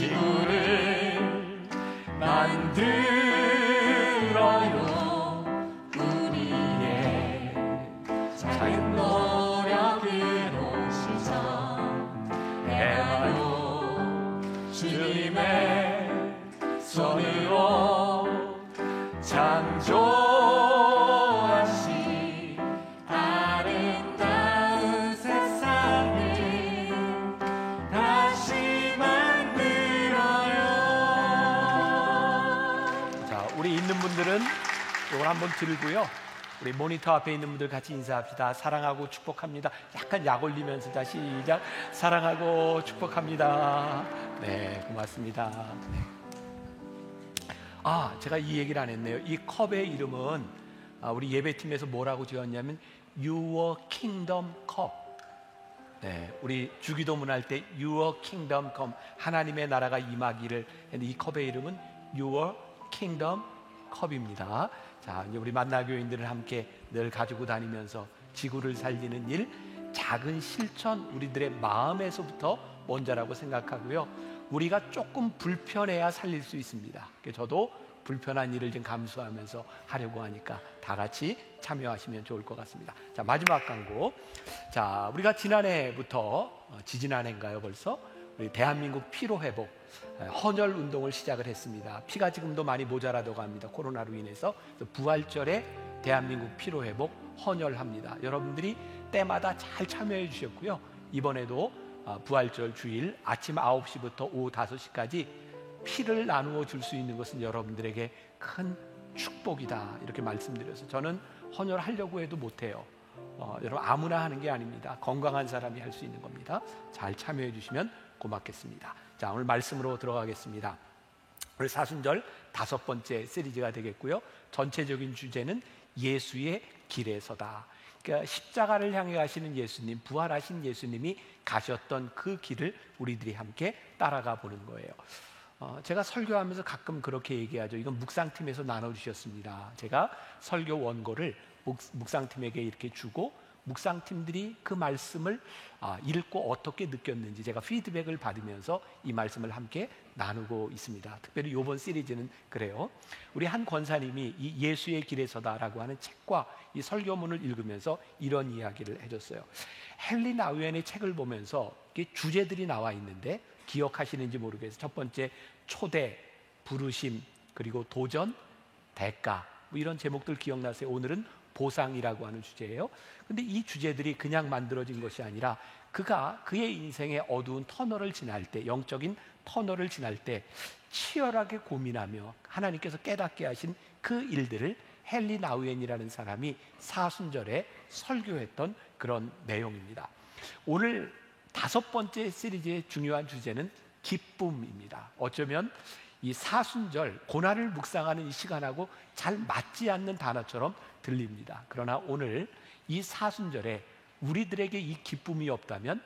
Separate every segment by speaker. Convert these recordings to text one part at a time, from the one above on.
Speaker 1: 지구를 만들어요. 우리의 작은 노력으로 시작해봐요. 주님의 손으로 창조하신 아름다운 세상을 다시 만들어요.
Speaker 2: 자, 우리 있는 분들은 이걸 한번 들고요. 우리 모니터 앞에 있는 분들 같이 인사합시다. 사랑하고 축복합니다. 약간 약 올리면서 다시 시작. 사랑하고 축복합니다. 네, 고맙습니다. 네. 제가 이 얘기를 안 했네요. 이 컵의 이름은 우리 예배팀에서 뭐라고 지었냐면 Your Kingdom Cup. 네, 우리 주기도문 할 때 Your Kingdom Come, 하나님의 나라가 임하기를. 이 컵의 이름은 Your Kingdom Cup입니다. 자, 이제 우리 만나교인들을 함께 늘 가지고 다니면서 지구를 살리는 일, 작은 실천, 우리들의 마음에서부터 먼저라고 생각하고요. 우리가 조금 불편해야 살릴 수 있습니다. 저도 불편한 일을 좀 감수하면서 하려고 하니까 다 같이 참여하시면 좋을 것 같습니다. 자, 마지막 광고. 자, 우리가 지난해부터 지지난해인가요 벌써? 우리 대한민국 피로회복 헌혈 운동을 시작을 했습니다. 피가 지금도 많이 모자라다고 합니다. 코로나로 인해서. 부활절에 대한민국 피로회복 헌혈합니다. 여러분들이 때마다 잘 참여해 주셨고요. 이번에도 부활절 주일 아침 9시부터 오후 5시까지 피를 나누어 줄 수 있는 것은 여러분들에게 큰 축복이다, 이렇게 말씀드려서 저는 헌혈하려고 해도 못해요. 여러분 아무나 하는 게 아닙니다. 건강한 사람이 할 수 있는 겁니다. 잘 참여해 주시면 고맙겠습니다. 자, 오늘 말씀으로 들어가겠습니다. 오늘 사순절 5번째 시리즈가 되겠고요. 전체적인 주제는 예수의 길에서다. 그러니까 십자가를 향해 가시는 예수님, 부활하신 예수님이 가셨던 그 길을 우리들이 함께 따라가 보는 거예요. 제가 설교하면서 가끔 그렇게 얘기하죠. 이건 묵상팀에서 나눠주셨습니다. 제가 설교 원고를 묵상팀에게 이렇게 주고 묵상팀들이 그 말씀을 읽고 어떻게 느꼈는지 제가 피드백을 받으면서 이 말씀을 함께 나누고 있습니다. 특별히 이번 시리즈는 그래요. 우리 한 권사님이 이 예수의 길에서다라고 하는 책과 이 설교문을 읽으면서 이런 이야기를 해줬어요. 헨리 나우엔의 책을 보면서 주제들이 나와 있는데 기억하시는지 모르겠어요. 첫 번째, 초대, 부르심, 그리고 도전, 대가, 뭐 이런 제목들 기억나세요? 오늘은 보상이라고 하는 주제예요. 근데 이 주제들이 그냥 만들어진 것이 아니라 그가 그의 인생의 어두운 터널을 지날 때, 영적인 터널을 지날 때 치열하게 고민하며 하나님께서 깨닫게 하신 그 일들을 헨리 나우엔이라는 사람이 사순절에 설교했던 그런 내용입니다. 오늘 5번째 시리즈의 중요한 주제는 기쁨입니다. 어쩌면 이 사순절, 고난을 묵상하는 이 시간하고 잘 맞지 않는 단어처럼 들립니다. 그러나 오늘 이 사순절에 우리들에게 이 기쁨이 없다면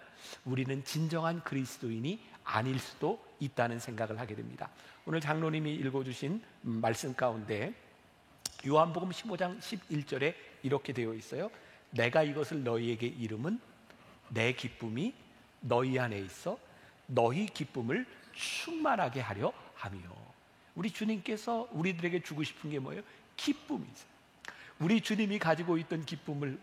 Speaker 2: 우리는 진정한 그리스도인이 아닐 수도 있다는 생각을 하게 됩니다. 오늘 장로님이 읽어주신 말씀 가운데 요한복음 15장 11절에 이렇게 되어 있어요. 내가 이것을 너희에게 이름은 내 기쁨이 너희 안에 있어 너희 기쁨을 충만하게 하려 하며. 우리 주님께서 우리들에게 주고 싶은 게 뭐예요? 기쁨이죠. 우리 주님이 가지고 있던 기쁨을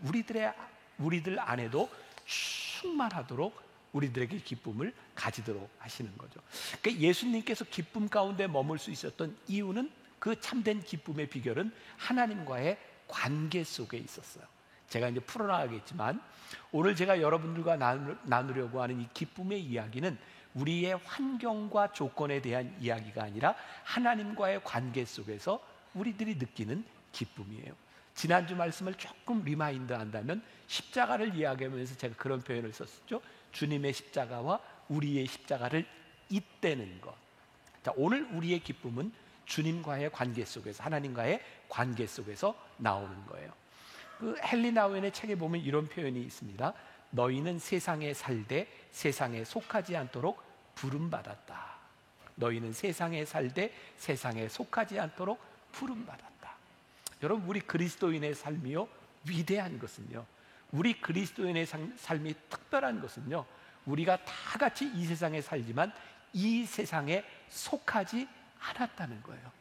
Speaker 2: 우리들 안에도 충만하도록 우리들에게 기쁨을 가지도록 하시는 거죠. 그러니까 예수님께서 기쁨 가운데 머물 수 있었던 이유는, 그 참된 기쁨의 비결은 하나님과의 관계 속에 있었어요. 제가 이제 풀어나가겠지만 오늘 제가 여러분들과 나누려고 하는 이 기쁨의 이야기는 우리의 환경과 조건에 대한 이야기가 아니라 하나님과의 관계 속에서 우리들이 느끼는 기쁨이에요. 지난주 말씀을 조금 리마인드 한다면 십자가를 이야기하면서 제가 그런 표현을 썼었죠. 주님의 십자가와 우리의 십자가를 잇대는 것. 자, 오늘 우리의 기쁨은 주님과의 관계 속에서, 하나님과의 관계 속에서 나오는 거예요. 그 헨리 나우엔의 책에 보면 이런 표현이 있습니다. 너희는 세상에 살되 세상에 속하지 않도록 부름받았다. 너희는 세상에 살되 세상에 속하지 않도록 부름받았다. 여러분, 우리 그리스도인의 삶이요, 위대한 것은요, 우리 그리스도인의 삶이 특별한 것은요, 우리가 다 같이 이 세상에 살지만 이 세상에 속하지 않았다는 거예요.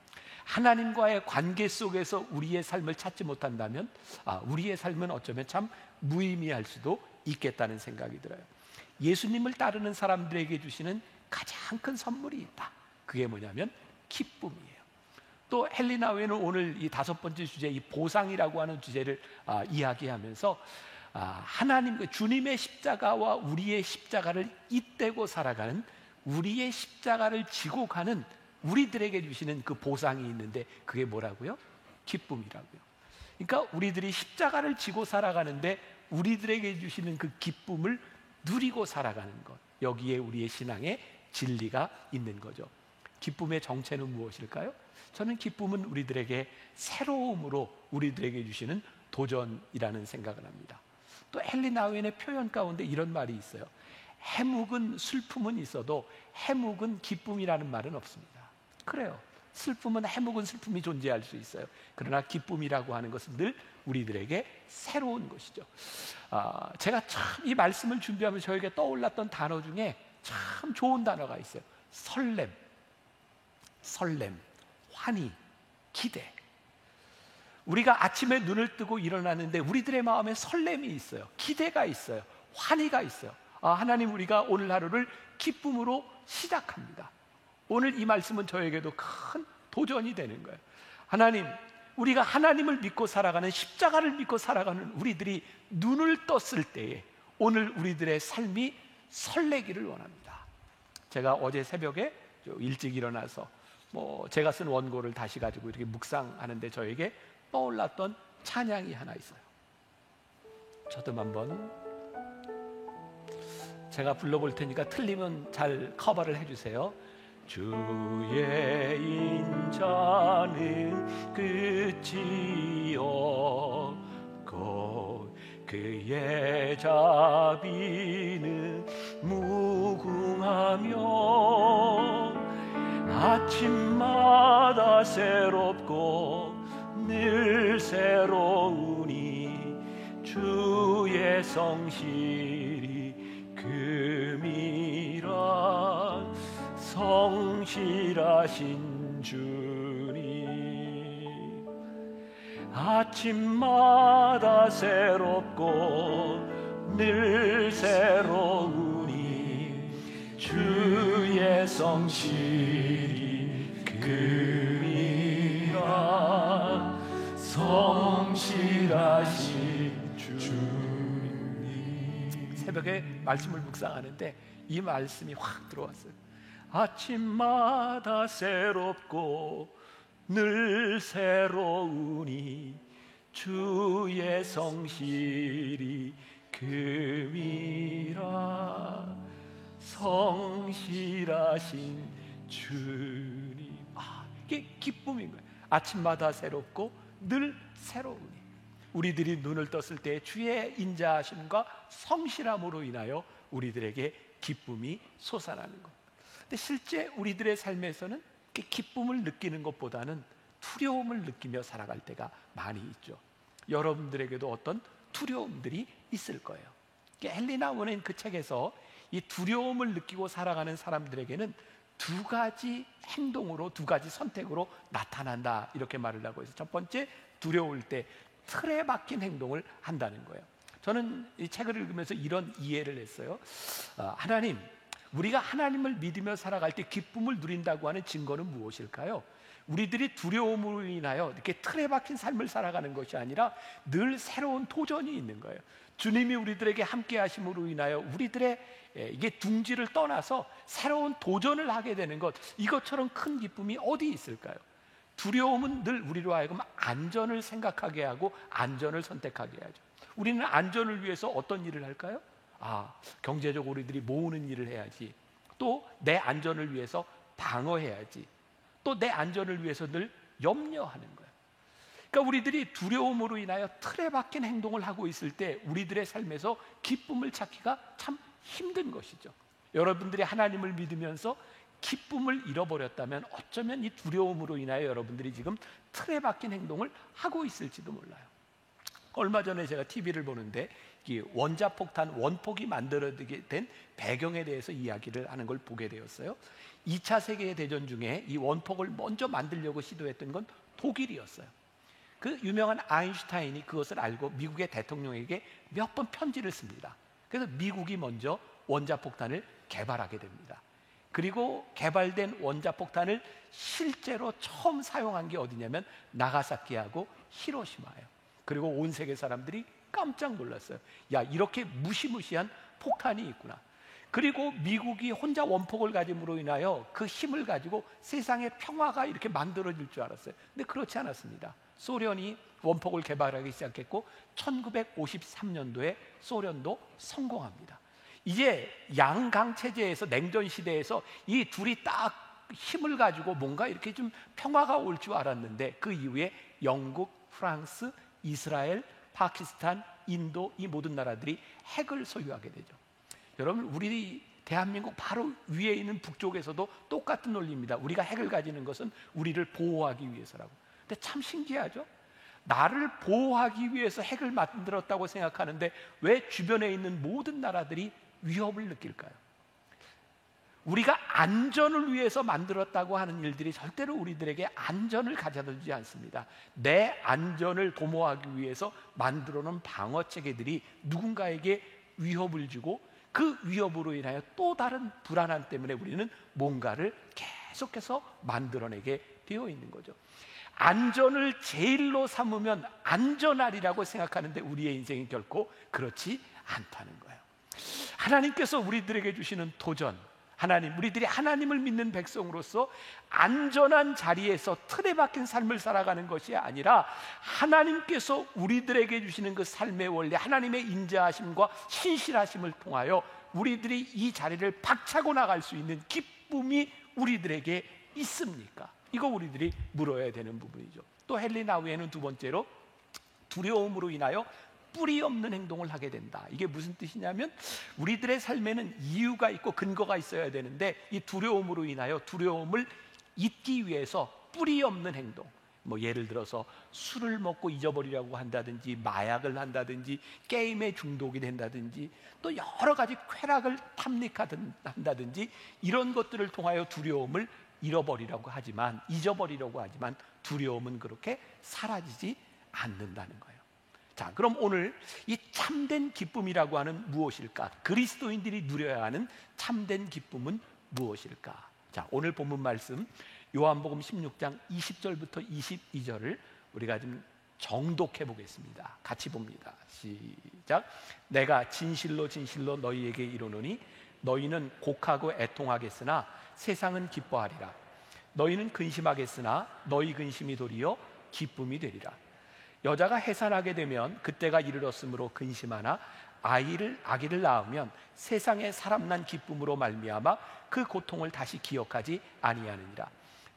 Speaker 2: 하나님과의 관계 속에서 우리의 삶을 찾지 못한다면 우리의 삶은 어쩌면 참 무의미할 수도 있겠다는 생각이 들어요. 예수님을 따르는 사람들에게 주시는 가장 큰 선물이 있다. 그게 뭐냐면 기쁨이에요. 또 헬리나 외에는 오늘 이 5번째 주제, 이 보상이라고 하는 주제를 이야기하면서 하나님, 주님의 십자가와 우리의 십자가를 잇대고 살아가는, 우리의 십자가를 지고 가는 우리들에게 주시는 그 보상이 있는데 그게 뭐라고요? 기쁨이라고요. 그러니까 우리들이 십자가를 지고 살아가는데 우리들에게 주시는 그 기쁨을 누리고 살아가는 것, 여기에 우리의 신앙의 진리가 있는 거죠. 기쁨의 정체는 무엇일까요? 저는 기쁨은 우리들에게 새로움으로 우리들에게 주시는 도전이라는 생각을 합니다. 또 헨리 나우엔의 표현 가운데 이런 말이 있어요. 해묵은 슬픔은 있어도 해묵은 기쁨이라는 말은 없습니다. 그래요. 슬픔은 해묵은 슬픔이 존재할 수 있어요. 그러나 기쁨이라고 하는 것은 늘 우리들에게 새로운 것이죠. 제가 참 이 말씀을 준비하면서 저에게 떠올랐던 단어 중에 참 좋은 단어가 있어요. 설렘, 환희, 기대. 우리가 아침에 눈을 뜨고 일어나는데 우리들의 마음에 설렘이 있어요. 기대가 있어요. 환희가 있어요. 하나님, 우리가 오늘 하루를 기쁨으로 시작합니다. 오늘 이 말씀은 저에게도 큰 도전이 되는 거예요. 하나님, 우리가 하나님을 믿고 살아가는, 십자가를 믿고 살아가는 우리들이 눈을 떴을 때에 오늘 우리들의 삶이 설레기를 원합니다. 제가 어제 새벽에 일찍 일어나서 제가 쓴 원고를 다시 가지고 이렇게 묵상하는데 저에게 떠올랐던 찬양이 하나 있어요. 저도 한번 제가 불러볼 테니까 틀리면 잘 커버를 해주세요. 주의 인자는 끝이 없고 그의 자비는 무궁하며 아침마다 새롭고 늘 새로우니 주의 성실이 금이라 성실하신 주님. 아침마다 새롭고 늘 새로우니 주의 성실이 금이라 성실하신 주님. 새벽에 말씀을 묵상하는데 이 말씀이 확 들어왔어요. 아침마다 새롭고 늘 새로우니 주의 성실이 금이라 성실하신 주님. 이게 기쁨인 거예요. 아침마다 새롭고 늘 새로우니 우리들이 눈을 떴을 때 주의 인자하심과 성실함으로 인하여 우리들에게 기쁨이 솟아나는 것. 근데 실제 우리들의 삶에서는 기쁨을 느끼는 것보다는 두려움을 느끼며 살아갈 때가 많이 있죠. 여러분들에게도 어떤 두려움들이 있을 거예요. 헬리나 원은 그 책에서 이 두려움을 느끼고 살아가는 사람들에게는 두 가지 행동으로, 두 가지 선택으로 나타난다, 이렇게 말을 하고 있어요. 첫 번째, 두려울 때 틀에 박힌 행동을 한다는 거예요. 저는 이 책을 읽으면서 이런 이해를 했어요. 하나님, 우리가 하나님을 믿으며 살아갈 때 기쁨을 누린다고 하는 증거는 무엇일까요? 우리들이 두려움으로 인하여 이렇게 틀에 박힌 삶을 살아가는 것이 아니라 늘 새로운 도전이 있는 거예요. 주님이 우리들에게 함께 하심으로 인하여 우리들의 이게 둥지를 떠나서 새로운 도전을 하게 되는 것, 이것처럼 큰 기쁨이 어디 있을까요? 두려움은 늘 우리로 하여금 안전을 생각하게 하고 안전을 선택하게 하죠. 우리는 안전을 위해서 어떤 일을 할까요? 경제적으로 우리들이 모으는 일을 해야지. 또 내 안전을 위해서 방어해야지. 또 내 안전을 위해서 늘 염려하는 거예요. 그러니까 우리들이 두려움으로 인하여 틀에 박힌 행동을 하고 있을 때 우리들의 삶에서 기쁨을 찾기가 참 힘든 것이죠. 여러분들이 하나님을 믿으면서 기쁨을 잃어버렸다면 어쩌면 이 두려움으로 인하여 여러분들이 지금 틀에 박힌 행동을 하고 있을지도 몰라요. 얼마 전에 제가 TV를 보는데 이 원자폭탄 원폭이 만들어지게 된 배경에 대해서 이야기를 하는 걸 보게 되었어요. 2차 세계대전 중에 이 원폭을 먼저 만들려고 시도했던 건 독일이었어요. 그 유명한 아인슈타인이 그것을 알고 미국의 대통령에게 몇 번 편지를 씁니다. 그래서 미국이 먼저 원자폭탄을 개발하게 됩니다. 그리고 개발된 원자폭탄을 실제로 처음 사용한 게 어디냐면 나가사키하고 히로시마예요. 그리고 온 세계 사람들이 깜짝 놀랐어요. 야, 이렇게 무시무시한 폭탄이 있구나. 그리고 미국이 혼자 원폭을 가짐으로 인하여 그 힘을 가지고 세상의 평화가 이렇게 만들어질 줄 알았어요. 근데 그렇지 않았습니다. 소련이 원폭을 개발하기 시작했고 1953년도에 소련도 성공합니다. 이제 양강 체제에서, 냉전 시대에서 이 둘이 딱 힘을 가지고 뭔가 이렇게 좀 평화가 올 줄 알았는데, 그 이후에 영국, 프랑스, 이스라엘, 파키스탄, 인도, 이 모든 나라들이 핵을 소유하게 되죠. 여러분, 우리 대한민국 바로 위에 있는 북쪽에서도 똑같은 논리입니다. 우리가 핵을 가지는 것은 우리를 보호하기 위해서라고. 근데 참 신기하죠? 나를 보호하기 위해서 핵을 만들었다고 생각하는데 왜 주변에 있는 모든 나라들이 위협을 느낄까요? 우리가 안전을 위해서 만들었다고 하는 일들이 절대로 우리들에게 안전을 가져다 주지 않습니다. 내 안전을 도모하기 위해서 만들어 놓은 방어 체계들이 누군가에게 위협을 주고, 그 위협으로 인하여 또 다른 불안함 때문에 우리는 뭔가를 계속해서 만들어내게 되어 있는 거죠. 안전을 제일로 삼으면 안전하리라고 생각하는데 우리의 인생이 결코 그렇지 않다는 거예요. 하나님께서 우리들에게 주시는 도전, 우리들이 하나님을 믿는 백성으로서 안전한 자리에서 틀에 박힌 삶을 살아가는 것이 아니라 하나님께서 우리들에게 주시는 그 삶의 원리, 하나님의 인자하심과 신실하심을 통하여 우리들이 이 자리를 박차고 나갈 수 있는 기쁨이 우리들에게 있습니까? 이거 우리들이 물어야 되는 부분이죠. 또 헨리 나우에는 두 번째로 두려움으로 인하여 뿌리 없는 행동을 하게 된다. 이게 무슨 뜻이냐면 우리들의 삶에는 이유가 있고 근거가 있어야 되는데 이 두려움으로 인하여 두려움을 잊기 위해서 뿌리 없는 행동, 예를 들어서 술을 먹고 잊어버리려고 한다든지, 마약을 한다든지, 게임에 중독이 된다든지, 또 여러 가지 쾌락을 탐닉한다든지, 이런 것들을 통하여 두려움을 잊어버리려고 하지만 두려움은 그렇게 사라지지 않는다는 거예요. 자, 그럼 오늘 이 참된 기쁨이라고 하는 무엇일까? 그리스도인들이 누려야 하는 참된 기쁨은 무엇일까? 자, 오늘 본문 말씀 요한복음 16장 20절부터 22절을 우리가 좀 정독해 보겠습니다. 같이 봅니다. 시작. 내가 진실로 진실로 너희에게 이르노니 너희는 곡하고 애통하겠으나 세상은 기뻐하리라. 너희는 근심하겠으나 너희 근심이 도리어 기쁨이 되리라. 여자가 해산하게 되면 그때가 이르렀으므로 근심하나 아기를 낳으면 세상에 사람 난 기쁨으로 말미암아 그 고통을 다시 기억하지 아니하느니라.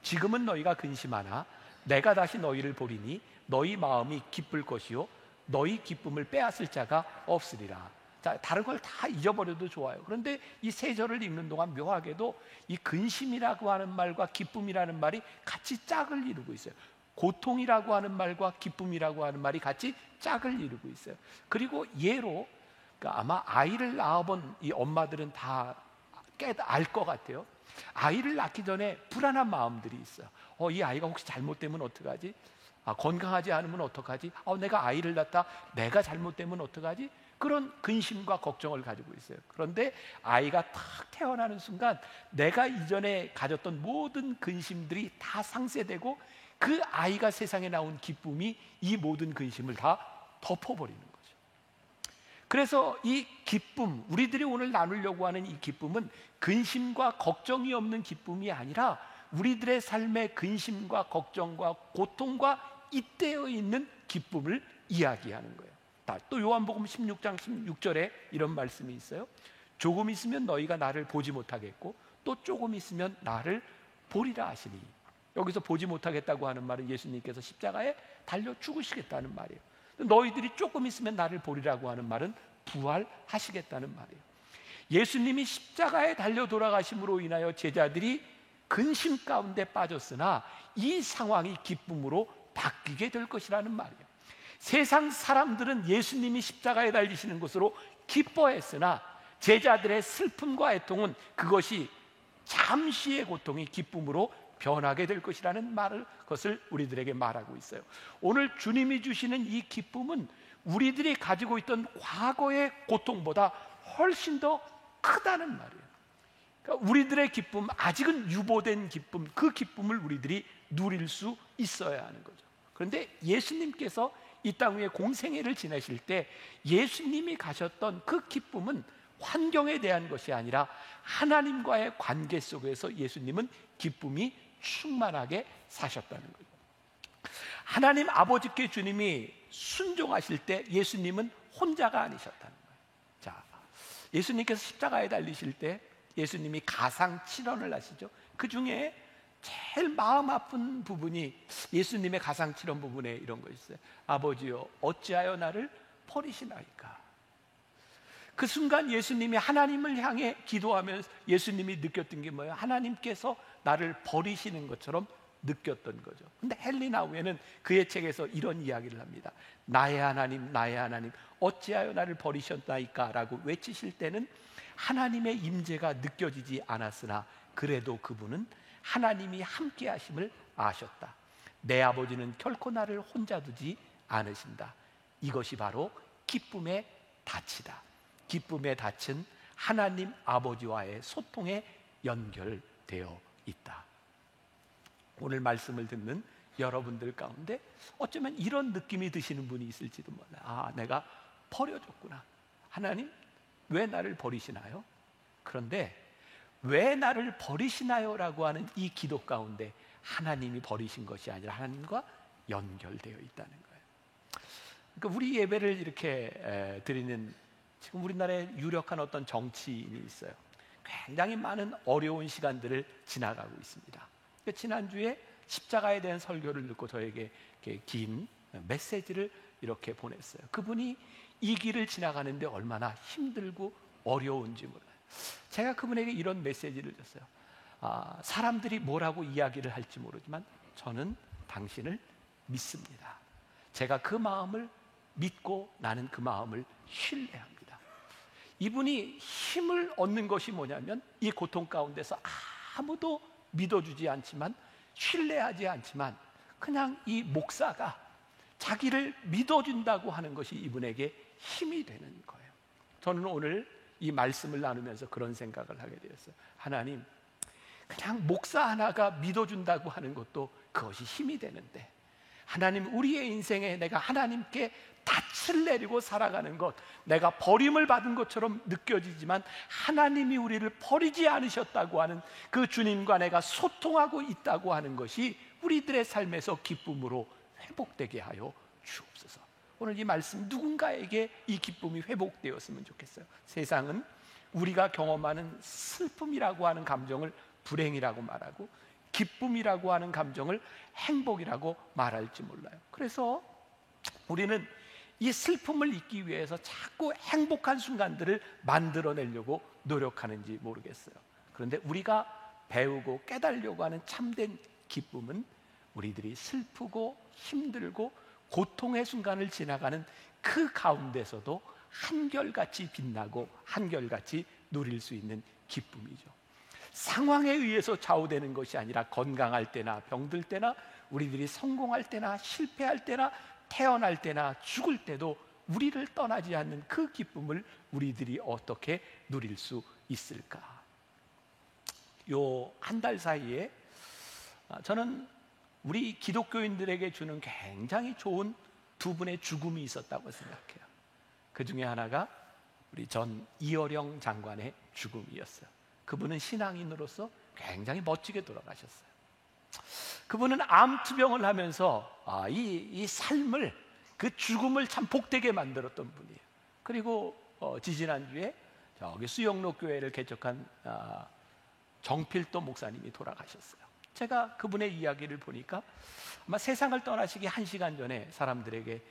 Speaker 2: 지금은 너희가 근심하나 내가 다시 너희를 보리니 너희 마음이 기쁠 것이요 너희 기쁨을 빼앗을 자가 없으리라. 자, 다른 걸 다 잊어버려도 좋아요. 그런데 이 세 절을 읽는 동안 묘하게도 이 근심이라고 하는 말과 기쁨이라는 말이 같이 짝을 이루고 있어요. 고통이라고 하는 말과 기쁨이라고 하는 말이 같이 짝을 이루고 있어요. 그리고 예로, 그러니까 아마 아이를 낳아본 이 엄마들은 다 알 것 같아요. 아이를 낳기 전에 불안한 마음들이 있어요. 이 아이가 혹시 잘못되면 어떡하지? 건강하지 않으면 어떡하지? 내가 아이를 낳았다, 내가 잘못되면 어떡하지? 그런 근심과 걱정을 가지고 있어요. 그런데 아이가 탁 태어나는 순간 내가 이전에 가졌던 모든 근심들이 다 상쇄되고 그 아이가 세상에 나온 기쁨이 이 모든 근심을 다 덮어버리는 거죠. 그래서 이 기쁨, 우리들이 오늘 나누려고 하는 이 기쁨은 근심과 걱정이 없는 기쁨이 아니라 우리들의 삶의 근심과 걱정과 고통과 잇대어 있는 기쁨을 이야기하는 거예요. 또 요한복음 16장 16절에 이런 말씀이 있어요. 조금 있으면 너희가 나를 보지 못하겠고 또 조금 있으면 나를 보리라 하시니. 여기서 보지 못하겠다고 하는 말은 예수님께서 십자가에 달려 죽으시겠다는 말이에요. 너희들이 조금 있으면 나를 보리라고 하는 말은 부활하시겠다는 말이에요. 예수님이 십자가에 달려 돌아가심으로 인하여 제자들이 근심 가운데 빠졌으나 이 상황이 기쁨으로 바뀌게 될 것이라는 말이에요. 세상 사람들은 예수님이 십자가에 달리시는 것으로 기뻐했으나 제자들의 슬픔과 애통은 그것이 잠시의 고통이 기쁨으로 변하게 될 것이라는 것을 우리들에게 말하고 있어요. 오늘 주님이 주시는 이 기쁨은 우리들이 가지고 있던 과거의 고통보다 훨씬 더 크다는 말이에요. 그러니까 우리들의 기쁨, 아직은 유보된 기쁨, 그 기쁨을 우리들이 누릴 수 있어야 하는 거죠. 그런데 예수님께서 이 땅 위에 공생애를 지내실 때 예수님이 가셨던 그 기쁨은 환경에 대한 것이 아니라 하나님과의 관계 속에서 예수님은 기쁨이 충만하게 사셨다는 거예요. 하나님 아버지께 주님이 순종하실 때 예수님은 혼자가 아니셨다는 거예요. 자, 예수님께서 십자가에 달리실 때 예수님이 가상칠언을 하시죠. 그 중에 제일 마음 아픈 부분이 예수님의 가상칠언 부분에 이런 거 있어요. 아버지여 어찌하여 나를 버리시나이까. 그 순간 예수님이 하나님을 향해 기도하면서 예수님이 느꼈던 게 뭐예요? 하나님께서 나를 버리시는 것처럼 느꼈던 거죠. 근데 헬리나우에는 그의 책에서 이런 이야기를 합니다. 나의 하나님, 나의 하나님, 어찌하여 나를 버리셨나이까 라고 외치실 때는 하나님의 임재가 느껴지지 않았으나 그래도 그분은 하나님이 함께 하심을 아셨다. 내 아버지는 결코 나를 혼자 두지 않으신다. 이것이 바로 기쁨의 닻이다. 기쁨의 닻은 하나님 아버지와의 소통에 연결되어 있다. 오늘 말씀을 듣는 여러분들 가운데 어쩌면 이런 느낌이 드시는 분이 있을지도 몰라요. 아, 내가 버려졌구나. 하나님, 왜 나를 버리시나요? 그런데 왜 나를 버리시나요? 라고 하는 이 기도 가운데 하나님이 버리신 것이 아니라 하나님과 연결되어 있다는 거예요. 그러니까 우리 예배를 이렇게 드리는 지금 우리나라에 유력한 어떤 정치인이 있어요. 굉장히 많은 어려운 시간들을 지나가고 있습니다. 그러니까 지난주에 십자가에 대한 설교를 듣고 저에게 이렇게 긴 메시지를 이렇게 보냈어요. 그분이 이 길을 지나가는데 얼마나 힘들고 어려운지 몰라요. 제가 그분에게 이런 메시지를 줬어요. 사람들이 뭐라고 이야기를 할지 모르지만 저는 당신을 믿습니다. 제가 그 마음을 믿고 나는 그 마음을 신뢰합니다. 이분이 힘을 얻는 것이 뭐냐면 이 고통 가운데서 아무도 믿어주지 않지만 신뢰하지 않지만 그냥 이 목사가 자기를 믿어준다고 하는 것이 이분에게 힘이 되는 거예요. 저는 오늘 이 말씀을 나누면서 그런 생각을 하게 되었어요. 하나님, 그냥 목사 하나가 믿어준다고 하는 것도 그것이 힘이 되는데 하나님, 우리의 인생에 내가 하나님께 닻을 내리고 살아가는 것, 내가 버림을 받은 것처럼 느껴지지만 하나님이 우리를 버리지 않으셨다고 하는 그 주님과 내가 소통하고 있다고 하는 것이 우리들의 삶에서 기쁨으로 회복되게 하여 주옵소서. 오늘 이 말씀 누군가에게 이 기쁨이 회복되었으면 좋겠어요. 세상은 우리가 경험하는 슬픔이라고 하는 감정을 불행이라고 말하고 기쁨이라고 하는 감정을 행복이라고 말할지 몰라요. 그래서 우리는 이 슬픔을 잊기 위해서 자꾸 행복한 순간들을 만들어내려고 노력하는지 모르겠어요. 그런데 우리가 배우고 깨달으려고 하는 참된 기쁨은 우리들이 슬프고 힘들고 고통의 순간을 지나가는 그 가운데서도 한결같이 빛나고 한결같이 누릴 수 있는 기쁨이죠. 상황에 의해서 좌우되는 것이 아니라 건강할 때나 병들 때나 우리들이 성공할 때나 실패할 때나 태어날 때나 죽을 때도 우리를 떠나지 않는 그 기쁨을 우리들이 어떻게 누릴 수 있을까? 요 한 달 사이에 저는 우리 기독교인들에게 주는 굉장히 좋은 두 분의 죽음이 있었다고 생각해요. 그 중에 하나가 우리 전 이어령 장관의 죽음이었어요. 그분은 신앙인으로서 굉장히 멋지게 돌아가셨어요. 그분은 암투병을 하면서 이 삶을, 그 죽음을 참 복되게 만들었던 분이에요. 그리고 지지난주에 저기 수영로 교회를 개척한 정필도 목사님이 돌아가셨어요. 제가 그분의 이야기를 보니까 아마 세상을 떠나시기 1시간 전에 사람들에게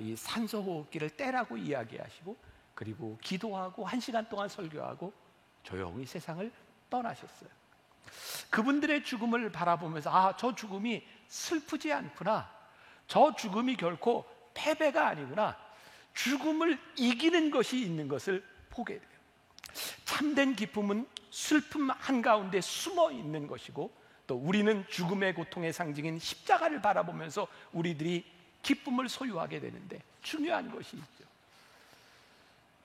Speaker 2: 이 산소호흡기를 떼라고 이야기하시고 그리고 기도하고 1시간 동안 설교하고 조용히 세상을 떠나셨어요. 그분들의 죽음을 바라보면서 저 죽음이 슬프지 않구나. 저 죽음이 결코 패배가 아니구나, 죽음을 이기는 것이 있는 것을 보게 돼요. 참된 기쁨은 슬픔 한가운데 숨어 있는 것이고, 또 우리는 죽음의 고통의 상징인 십자가를 바라보면서 우리들이 기쁨을 소유하게 되는데, 중요한 것이 있죠.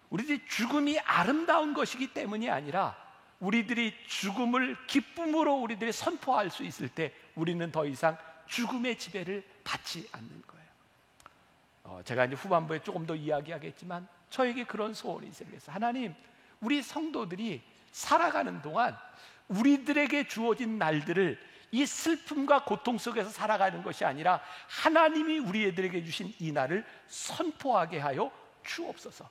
Speaker 2: 우리들이 죽음이 아름다운 것이기 때문이 아니라 우리들이 죽음을 기쁨으로 우리들이 선포할 수 있을 때 우리는 더 이상 죽음의 지배를 받지 않는 거예요. 제가 이제 후반부에 조금 더 이야기하겠지만 저에게 그런 소원이 생겼어요. 하나님, 우리 성도들이 살아가는 동안 우리들에게 주어진 날들을 이 슬픔과 고통 속에서 살아가는 것이 아니라 하나님이 우리들에게 주신 이 날을 선포하게 하여 주옵소서.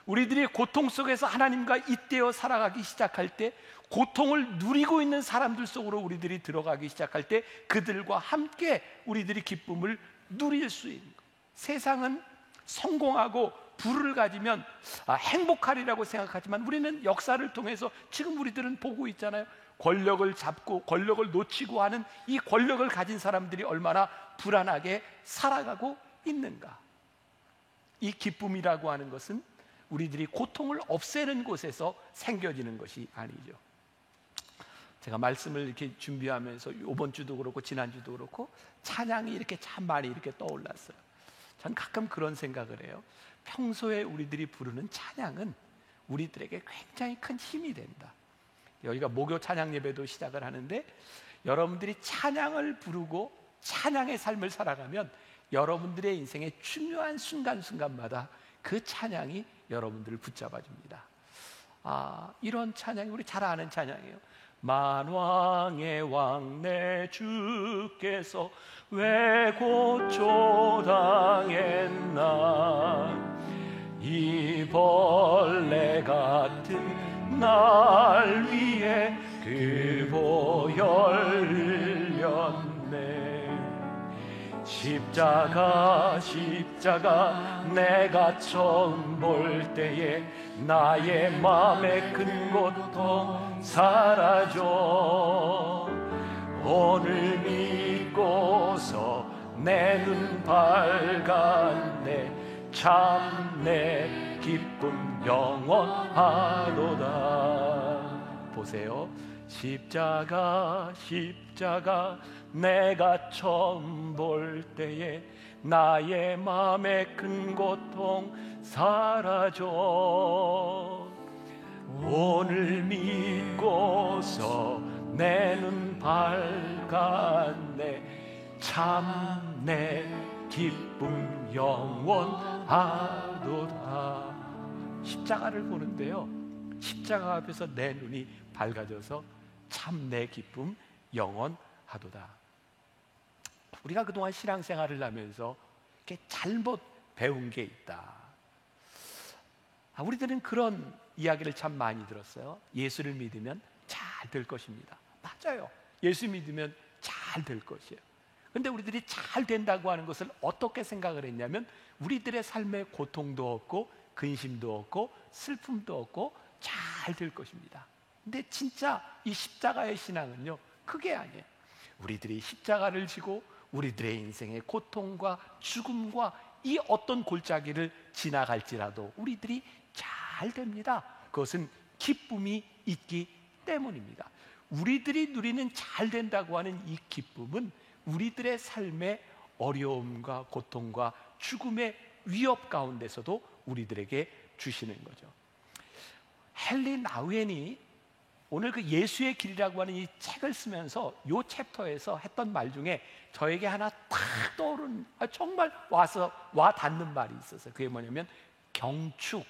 Speaker 2: 우리들이 고통 속에서 하나님과 잇대어 살아가기 시작할 때, 고통을 누리고 있는 사람들 속으로 우리들이 들어가기 시작할 때 그들과 함께 우리들이 기쁨을 누릴 수 있는 것. 세상은 성공하고 부를 가지면 행복하리라고 생각하지만 우리는 역사를 통해서 지금 우리들은 보고 있잖아요. 권력을 잡고 권력을 놓치고 하는 이 권력을 가진 사람들이 얼마나 불안하게 살아가고 있는가. 이 기쁨이라고 하는 것은 우리들이 고통을 없애는 곳에서 생겨지는 것이 아니죠. 제가 말씀을 이렇게 준비하면서 이번 주도 그렇고 지난주도 그렇고 찬양이 이렇게 참 많이 이렇게 떠올랐어요. 전 가끔 그런 생각을 해요. 평소에 우리들이 부르는 찬양은 우리들에게 굉장히 큰 힘이 된다. 여기가 목요 찬양 예배도 시작을 하는데, 여러분들이 찬양을 부르고 찬양의 삶을 살아가면 여러분들의 인생의 중요한 순간순간마다 그 찬양이 여러분들을 붙잡아 줍니다. 이런 찬양이 우리 잘 아는 찬양이에요. 만왕의 왕 내 주께서 왜 고초당했나, 이 벌레 같은 날 위에 그 보혈 흘렸네. 십자가 내가 처음 볼 때에 나의 맘의 큰 고통 사라져. 오늘 믿고서 내 눈 밝았네. 참 내 기쁨 영원하도다. 보세요. 십자가 내가 처음 볼 때에 나의 맘의 큰 고통 사라져. 오늘 믿고서 내 눈 밝았네. 참 내 기쁨 영원하도다. 십자가를 보는데요, 십자가 앞에서 내 눈이 밝아져서 참 내 기쁨 영원하도다. 우리가 그동안 신앙생활을 하면서 이렇게 잘못 배운 게 있다. 우리들은 그런 이야기를 참 많이 들었어요. 예수를 믿으면 잘 될 것입니다. 맞아요. 예수 믿으면 잘 될 것이에요. 그런데 우리들이 잘 된다고 하는 것을 어떻게 생각을 했냐면, 우리들의 삶에 고통도 없고 근심도 없고 슬픔도 없고 잘 될 것입니다. 근데 진짜 이 십자가의 신앙은요, 그게 아니에요. 우리들이 십자가를 지고 우리들의 인생의 고통과 죽음과 이 어떤 골짜기를 지나갈지라도 우리들이 잘 됩니다. 그것은 기쁨이 있기 때문입니다. 우리들이 누리는 잘 된다고 하는 이 기쁨은 우리들의 삶의 어려움과 고통과 죽음의 위협 가운데서도 우리들에게 주시는 거죠. 헨리 나우엔이 오늘 그 예수의 길이라고 하는 이 책을 쓰면서 이 챕터에서 했던 말 중에 저에게 하나 탁 떠오른, 정말 와 닿는 말이 있었어요. 그게 뭐냐면 경축,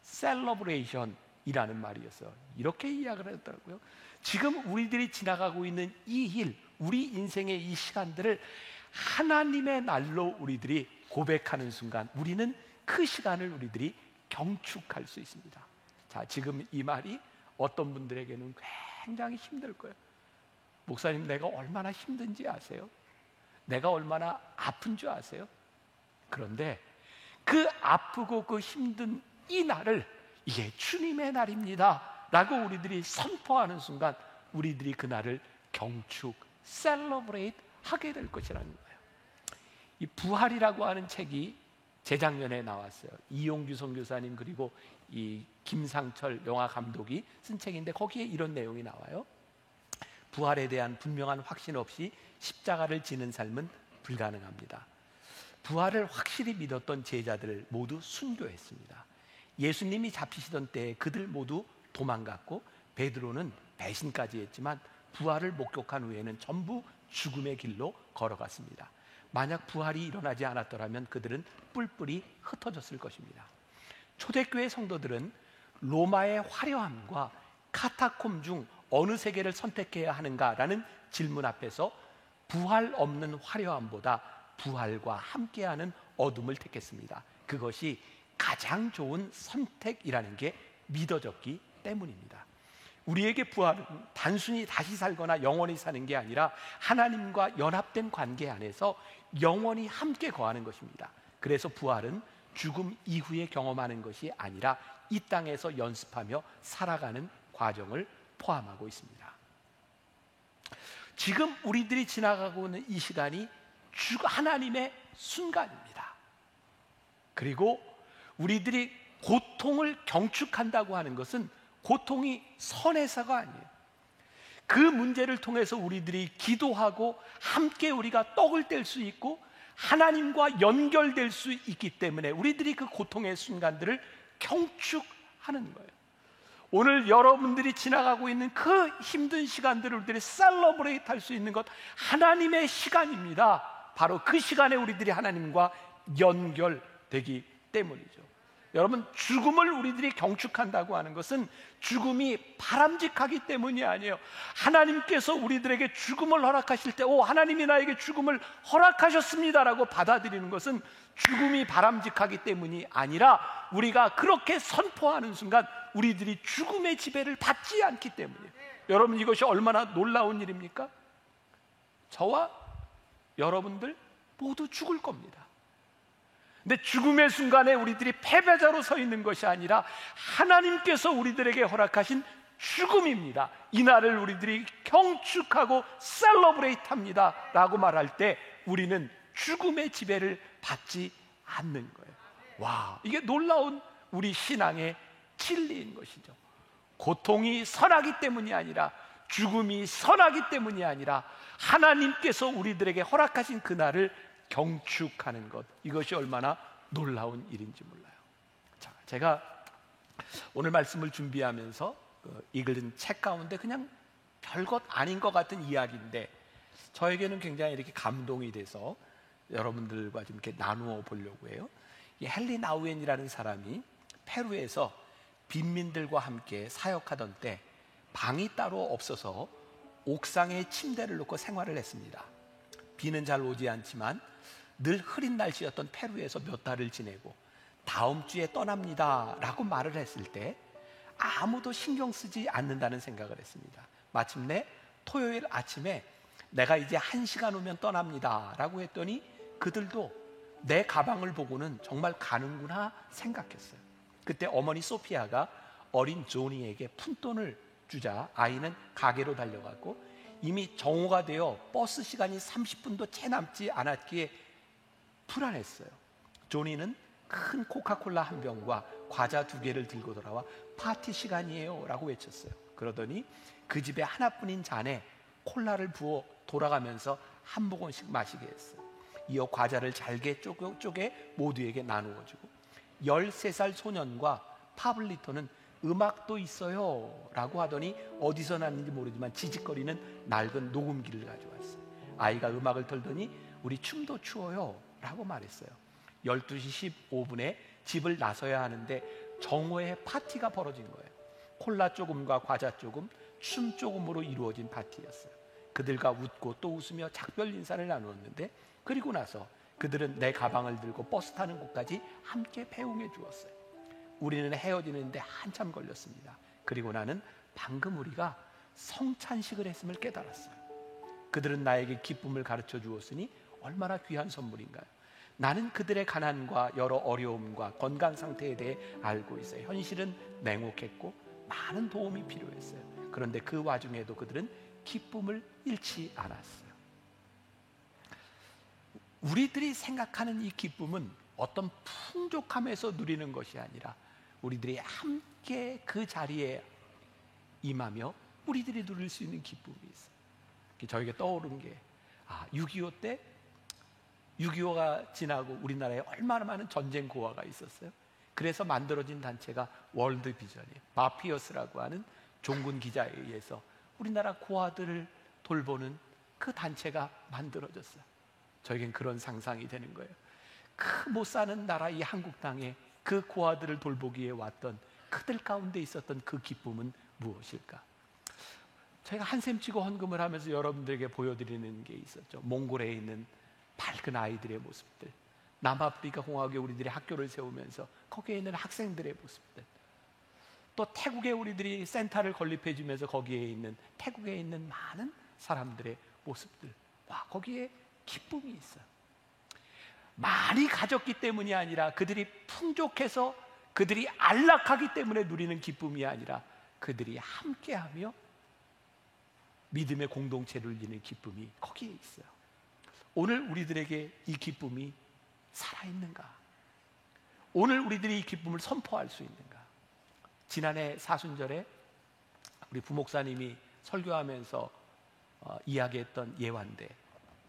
Speaker 2: 셀러브레이션이라는 말이었어요. 이렇게 이야기를 했더라고요. 지금 우리들이 지나가고 있는 이 일, 우리 인생의 이 시간들을 하나님의 날로 우리들이 고백하는 순간 우리는 그 시간을 우리들이 경축할 수 있습니다. 자, 지금 이 말이 어떤 분들에게는 굉장히 힘들 거예요. 목사님, 내가 얼마나 힘든지 아세요? 내가 얼마나 아픈 줄 아세요? 그런데 그 아프고 그 힘든 이 날을 이게 주님의 날입니다 라고 우리들이 선포하는 순간 우리들이 그 날을 경축, celebrate 하게 될 것이라는 거예요. 이 부활이라고 하는 책이 재작년에 나왔어요. 이용규 선교사님 그리고 이 김상철 영화 감독이 쓴 책인데 거기에 이런 내용이 나와요. 부활에 대한 분명한 확신 없이 십자가를 지는 삶은 불가능합니다. 부활을 확실히 믿었던 제자들을 모두 순교했습니다. 예수님이 잡히시던 때에 그들 모두 도망갔고 베드로는 배신까지 했지만 부활을 목격한 후에는 전부 죽음의 길로 걸어갔습니다. 만약 부활이 일어나지 않았더라면 그들은 뿔뿔이 흩어졌을 것입니다. 초대교회 성도들은 로마의 화려함과 카타콤 중 어느 세계를 선택해야 하는가라는 질문 앞에서 부활 없는 화려함보다 부활과 함께하는 어둠을 택했습니다. 그것이 가장 좋은 선택이라는 게 믿어졌기 때문입니다. 우리에게 부활은 단순히 다시 살거나 영원히 사는 게 아니라 하나님과 연합된 관계 안에서 영원히 함께 거하는 것입니다. 그래서 부활은 죽음 이후에 경험하는 것이 아니라 이 땅에서 연습하며 살아가는 과정을 포함하고 있습니다. 지금 우리들이 지나가고 있는 이 시간이 하나님의 순간입니다. 그리고 우리들이 고통을 경축한다고 하는 것은 고통이 선해서가 아니에요. 그 문제를 통해서 우리들이 기도하고 함께 우리가 떡을 뗄 수 있고 하나님과 연결될 수 있기 때문에 우리들이 그 고통의 순간들을 경축하는 거예요. 오늘 여러분들이 지나가고 있는 그 힘든 시간들을 우리들이 셀러브레이트 할 수 있는 것 하나님의 시간입니다. 바로 그 시간에 우리들이 하나님과 연결되기 때문이죠. 여러분, 죽음을 우리들이 경축한다고 하는 것은 죽음이 바람직하기 때문이 아니에요. 하나님께서 우리들에게 죽음을 허락하실 때 하나님이 나에게 죽음을 허락하셨습니다라고 받아들이는 것은 죽음이 바람직하기 때문이 아니라 우리가 그렇게 선포하는 순간 우리들이 죽음의 지배를 받지 않기 때문이에요. 여러분, 이것이 얼마나 놀라운 일입니까? 저와 여러분들 모두 죽을 겁니다. 근데 죽음의 순간에 우리들이 패배자로 서 있는 것이 아니라 하나님께서 우리들에게 허락하신 죽음입니다. 이 날을 우리들이 경축하고 셀러브레이트 합니다 라고 말할 때 우리는 죽음의 지배를 받지 않는 거예요. 와, 이게 놀라운 우리 신앙의 진리인 것이죠. 고통이 선하기 때문이 아니라 죽음이 선하기 때문이 아니라 하나님께서 우리들에게 허락하신 그날을 경축하는 것, 이것이 얼마나 놀라운 일인지 몰라요. 자, 제가 오늘 말씀을 준비하면서 읽은 책 가운데 그냥 별것 아닌 것 같은 이야기인데 저에게는 굉장히 이렇게 감동이 돼서 여러분들과 좀 이렇게 나누어 보려고 해요. 이 헨리 나우엔이라는 사람이 페루에서 빈민들과 함께 사역하던 때 방이 따로 없어서 옥상에 침대를 놓고 생활을 했습니다. 비는 잘 오지 않지만 늘 흐린 날씨였던 페루에서 몇 달을 지내고 다음 주에 떠납니다 라고 말을 했을 때 아무도 신경 쓰지 않는다는 생각을 했습니다. 마침내 토요일 아침에 내가 이제 1시간 후면 떠납니다 라고 했더니 그들도 내 가방을 보고는 정말 가는구나 생각했어요. 그때 어머니 소피아가 어린 조니에게 푼돈을 주자 아이는 가게로 달려갔고 이미 정오가 되어 버스 시간이 30분도 채 남지 않았기에 불안했어요. 조니는 큰 코카콜라 한 병과 과자 2개를 들고 돌아와 파티 시간이에요 라고 외쳤어요. 그러더니 그 집에 하나뿐인 잔에 콜라를 부어 돌아가면서 한 모금씩 마시게 했어요. 이어 과자를 잘게 쪼개 모두에게 나누어주고 13살 소년과 파블리토는 음악도 있어요 라고 하더니 어디서 났는지 모르지만 지직거리는 낡은 녹음기를 가져왔어요. 아이가 음악을 틀더니 우리 춤도 추어요 라고 말했어요. 12시 15분에 집을 나서야 하는데 정오에 파티가 벌어진 거예요. 콜라 조금과 과자 조금, 춤 조금으로 이루어진 파티였어요. 그들과 웃고 또 웃으며 작별 인사를 나누었는데 그리고 나서 그들은 내 가방을 들고 버스 타는 곳까지 함께 배웅해 주었어요. 우리는 헤어지는데 한참 걸렸습니다. 그리고 나는 방금 우리가 성찬식을 했음을 깨달았어요. 그들은 나에게 기쁨을 가르쳐 주었으니 얼마나 귀한 선물인가요? 나는 그들의 가난과 여러 어려움과 건강 상태에 대해 알고 있어요. 현실은 냉혹했고 많은 도움이 필요했어요. 그런데 그 와중에도 그들은 기쁨을 잃지 않았어요. 우리들이 생각하는 이 기쁨은 어떤 풍족함에서 누리는 것이 아니라 우리들이 함께 그 자리에 임하며 우리들이 누릴 수 있는 기쁨이 있어요. 저에게 떠오른 게 6.25 때 6.25가 지나고 우리나라에 얼마나 많은 전쟁 고아가 있었어요. 그래서 만들어진 단체가 월드 비전이에요. 바피어스라고 하는 종군 기자에 의해서 우리나라 고아들을 돌보는 그 단체가 만들어졌어요. 저에겐 그런 상상이 되는 거예요. 그 못 사는 나라 이 한국 땅에 그 고아들을 돌보기 위해 왔던 그들 가운데 있었던 그 기쁨은 무엇일까? 제가 한샘 치고 헌금을 하면서 여러분들에게 보여드리는 게 있었죠. 몽골에 있는 밝은 아이들의 모습들, 남아프리카 공화국에 우리들이 학교를 세우면서 거기에 있는 학생들의 모습들, 또 태국에 우리들이 센터를 건립해 주면서 거기에 있는 태국에 있는 많은 사람들의 모습들, 거기에 기쁨이 있어요. 많이 가졌기 때문이 아니라 그들이 풍족해서 그들이 안락하기 때문에 누리는 기쁨이 아니라 그들이 함께하며 믿음의 공동체를 이루는 기쁨이 거기에 있어요. 오늘 우리들에게 이 기쁨이 살아있는가? 오늘 우리들이 이 기쁨을 선포할 수 있는가? 지난해 사순절에 우리 부목사님이 설교하면서 이야기했던 예화인데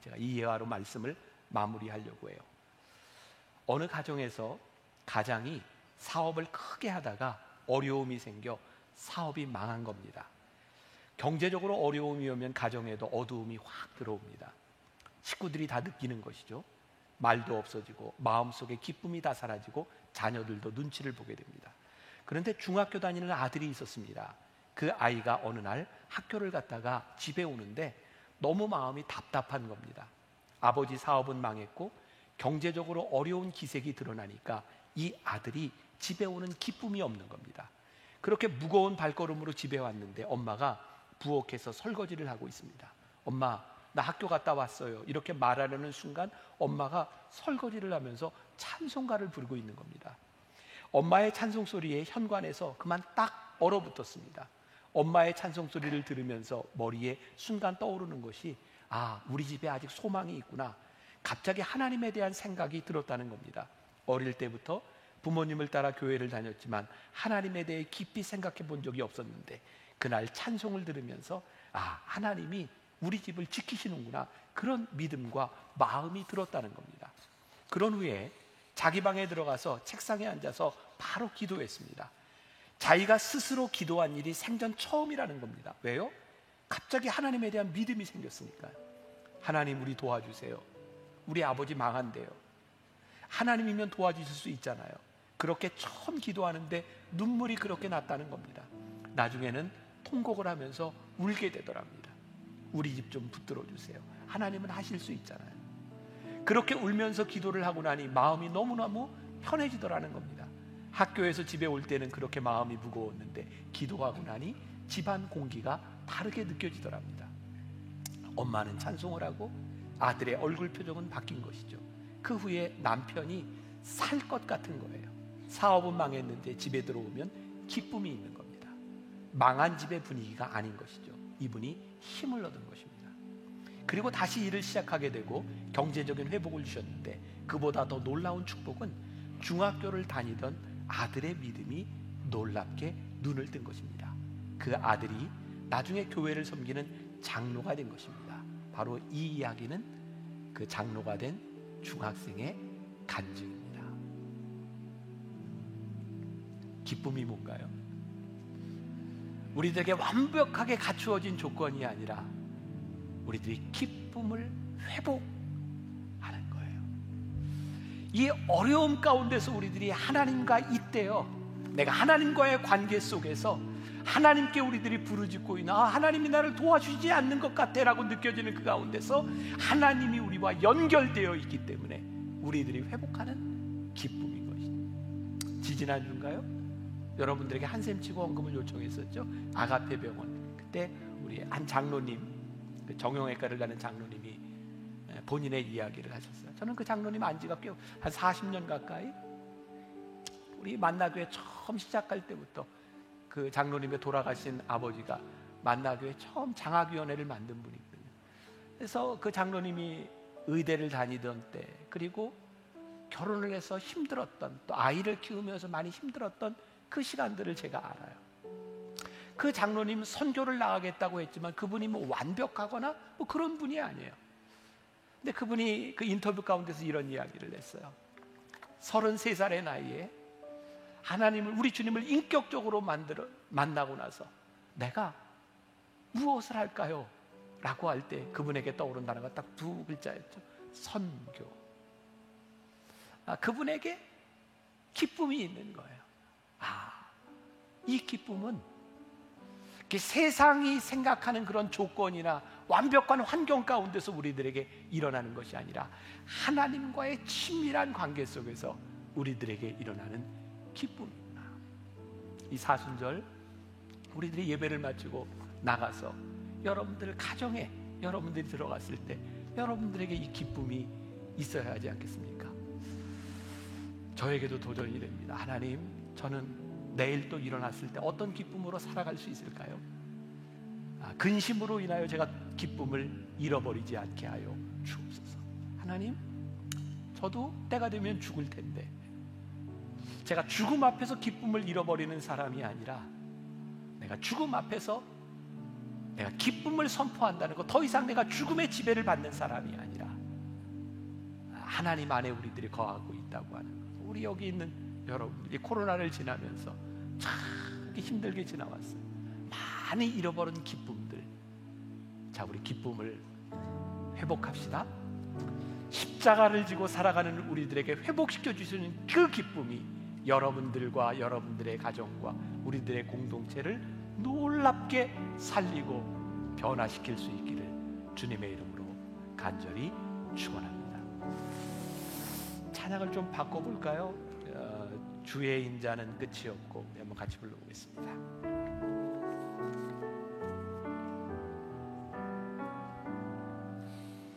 Speaker 2: 제가 이 예화로 말씀을 마무리하려고 해요. 어느 가정에서 가장이 사업을 크게 하다가 어려움이 생겨 사업이 망한 겁니다. 경제적으로 어려움이 오면 가정에도 어두움이 확 들어옵니다. 식구들이 다 느끼는 것이죠. 말도 없어지고 마음속에 기쁨이 다 사라지고 자녀들도 눈치를 보게 됩니다. 그런데 중학교 다니는 아들이 있었습니다. 그 아이가 어느 날 학교를 갔다가 집에 오는데 너무 마음이 답답한 겁니다. 아버지 사업은 망했고 경제적으로 어려운 기색이 드러나니까 이 아들이 집에 오는 기쁨이 없는 겁니다. 그렇게 무거운 발걸음으로 집에 왔는데 엄마가 부엌에서 설거지를 하고 있습니다. 엄마, 나 학교 갔다 왔어요. 이렇게 말하려는 순간 엄마가 설거지를 하면서 찬송가를 부르고 있는 겁니다. 엄마의 찬송 소리에 현관에서 그만 딱 얼어붙었습니다. 엄마의 찬송 소리를 들으면서 머리에 순간 떠오르는 것이 우리 집에 아직 소망이 있구나. 갑자기 하나님에 대한 생각이 들었다는 겁니다. 어릴 때부터 부모님을 따라 교회를 다녔지만 하나님에 대해 깊이 생각해 본 적이 없었는데 그날 찬송을 들으면서 하나님이 우리 집을 지키시는구나, 그런 믿음과 마음이 들었다는 겁니다. 그런 후에 자기 방에 들어가서 책상에 앉아서 바로 기도했습니다. 자기가 스스로 기도한 일이 생전 처음이라는 겁니다. 왜요? 갑자기 하나님에 대한 믿음이 생겼으니까요. 하나님, 우리 도와주세요. 우리 아버지 망한대요. 하나님이면 도와주실 수 있잖아요. 그렇게 처음 기도하는데 눈물이 그렇게 났다는 겁니다. 나중에는 통곡을 하면서 울게 되더랍니다. 우리 집 좀 붙들어 주세요. 하나님은 하실 수 있잖아요. 그렇게 울면서 기도를 하고 나니 마음이 너무너무 편해지더라는 겁니다. 학교에서 집에 올 때는 그렇게 마음이 무거웠는데 기도하고 나니 집안 공기가 다르게 느껴지더랍니다. 엄마는 찬송을 하고 아들의 얼굴 표정은 바뀐 것이죠. 그 후에 남편이 살 것 같은 거예요. 사업은 망했는데 집에 들어오면 기쁨이 있는 겁니다. 망한 집의 분위기가 아닌 것이죠. 이분이 힘을 얻은 것입니다. 그리고 다시 일을 시작하게 되고 경제적인 회복을 주셨는데 그보다 더 놀라운 축복은 중학교를 다니던 아들의 믿음이 놀랍게 눈을 뜬 것입니다. 그 아들이 나중에 교회를 섬기는 장로가 된 것입니다. 바로 이 이야기는 그 장로가 된 중학생의 간증입니다. 기쁨이 뭔가요? 우리들에게 완벽하게 갖추어진 조건이 아니라 우리들이 기쁨을 회복하는 거예요. 이 어려움 가운데서 우리들이 하나님과 있대요. 내가 하나님과의 관계 속에서 하나님께 우리들이 부르짖고 있는 하나님이 나를 도와주지 않는 것 같아 라고 느껴지는 그 가운데서 하나님이 우리와 연결되어 있기 때문에 우리들이 회복하는 기쁨인 것이죠. 지지난주인가요? 여러분들에게 한샘 치고 헌금을 요청했었죠. 아가페 병원. 그때 우리 한 장로님, 그 정형외과를 가는 장로님이 본인의 이야기를 하셨어요. 저는 그 장로님 안 지가 꽤 한 40년 가까이, 우리 만나교회 처음 시작할 때부터 그 장로님의 돌아가신 아버지가 만나교회 처음 장학위원회를 만든 분이거든요. 그래서 그 장로님이 의대를 다니던 때, 그리고 결혼을 해서 힘들었던, 또 아이를 키우면서 많이 힘들었던 그 시간들을 제가 알아요. 그 장로님 선교를 나가겠다고 했지만 그분이 뭐 완벽하거나 뭐 그런 분이 아니에요. 근데 그분이 그 인터뷰 가운데서 이런 이야기를 했어요. 33살의 나이에 하나님을, 우리 주님을 인격적으로 만나고 나서 내가 무엇을 할까요? 라고 할 때 그분에게 떠오른 단어가 딱 두 글자였죠. 선교. 그분에게 기쁨이 있는 거예요. 이 기쁨은 세상이 생각하는 그런 조건이나 완벽한 환경 가운데서 우리들에게 일어나는 것이 아니라 하나님과의 친밀한 관계 속에서 우리들에게 일어나는 기쁨이구나. 이 사순절 우리들이 예배를 마치고 나가서 여러분들 가정에 여러분들이 들어갔을 때 여러분들에게 이 기쁨이 있어야 하지 않겠습니까? 저에게도 도전이 됩니다. 하나님, 저는 내일 또 일어났을 때 어떤 기쁨으로 살아갈 수 있을까요? 근심으로 인하여 제가 기쁨을 잃어버리지 않게 하여 주옵소서. 하나님, 저도 때가 되면 죽을 텐데 제가 죽음 앞에서 기쁨을 잃어버리는 사람이 아니라 내가 죽음 앞에서 내가 기쁨을 선포한다는 것, 더 이상 내가 죽음의 지배를 받는 사람이 아니라 하나님 안에 우리들이 거하고 있다고 하는 것. 우리 여기 있는 여러분, 이 코로나를 지나면서 참 힘들게 지나왔어요. 많이 잃어버린 기쁨들. 자, 우리 기쁨을 회복합시다. 십자가를 지고 살아가는 우리들에게 회복시켜 주시는 그 기쁨이 여러분들과 여러분들의 가정과 우리들의 공동체를 놀랍게 살리고 변화시킬 수 있기를 주님의 이름으로 간절히 축원합니다. 찬양을 좀 바꿔볼까요? 주의 인자는 끝이 없고, 한번 같이 불러보겠습니다.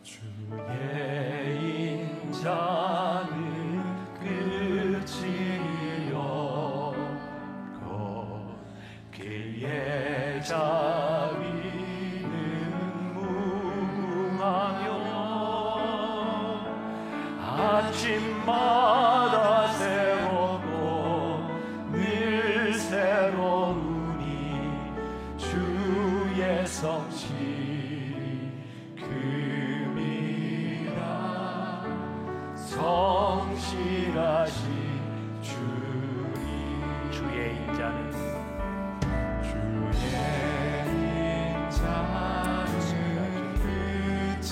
Speaker 1: 주의 인자는 끝이 없고 그의 자비는 무궁하며 아침마다 새롭고 늘 새로우니 주의 성실 성실하신 주님.
Speaker 2: 주의 인자는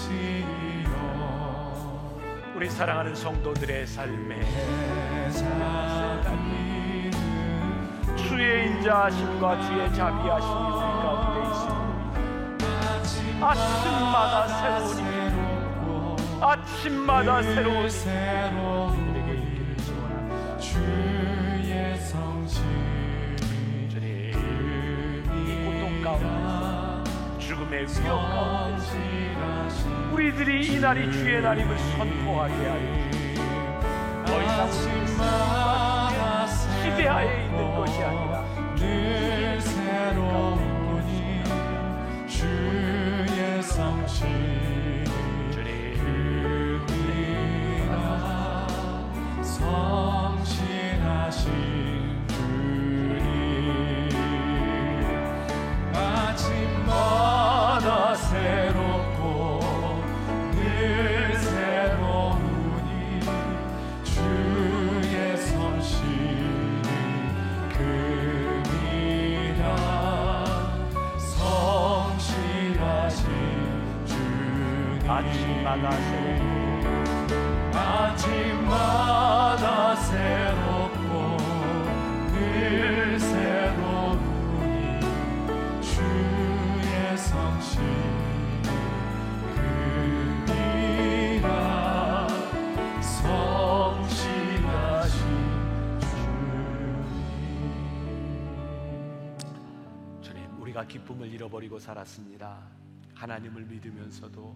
Speaker 2: 끝이요. 우리 사랑하는 성도들의 삶에 주의 인자하심과 주의 자비하심이 우리 가운데 있습니다. 아침마다 새로운 힘, 아침마다 새로운 우리에게 있기를 소원합니다.
Speaker 1: 주의 성실
Speaker 2: 주님, 이 고통 가운데, 죽음의 위협 가운데 우리들이 이 날이 주의 날임을 선포하게 하여 더 이상 시대하에 있는 것이 아니라
Speaker 1: 늘 새로우니 주의 성실 성실하신 주님. 아침마다 새롭고 늘 새로우니 주의 성실이 금이라. 성실하신 주님.
Speaker 2: 아침마다 새롭고
Speaker 1: 아침마다 새롭고 늘 새로우니 주의 성실이 금이라. 성실하신
Speaker 2: 주님, 우리가 기쁨을 잃어버리고 살았습니다. 하나님을 믿으면서도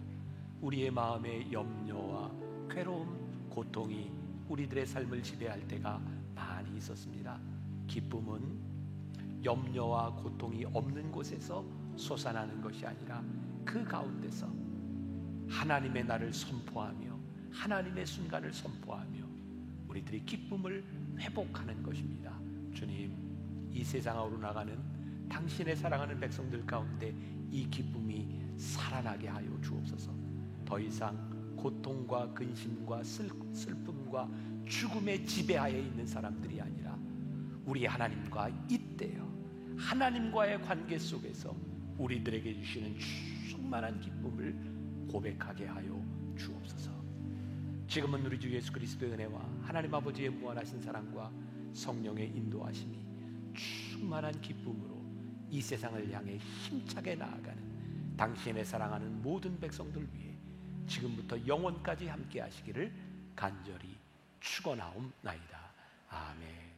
Speaker 2: 우리의 마음에 염려와 괴로움, 고통이 우리들의 삶을 지배할 때가 많이 있었습니다. 기쁨은 염려와 고통이 없는 곳에서 솟아나는 것이 아니라 그 가운데서 하나님의 날을 선포하며 하나님의 순간을 선포하며 우리들이 기쁨을 회복하는 것입니다. 주님, 이 세상으로 나가는 당신의 사랑하는 백성들 가운데 이 기쁨이 살아나게 하여 주옵소서. 더 이상 고통과 근심과 슬픔과 죽음의 지배하에 있는 사람들이 아니라 우리 하나님과 잇대어 하나님과의 관계 속에서 우리들에게 주시는 충만한 기쁨을 고백하게 하여 주옵소서. 지금은 우리 주 예수 그리스도의 은혜와 하나님 아버지의 무한하신 사랑과 성령의 인도하심이 충만한 기쁨으로 이 세상을 향해 힘차게 나아가는 당신의 사랑하는 모든 백성들 위해 지금부터 영원까지 함께 하시기를 간절히 축원하옵나이다. 아멘.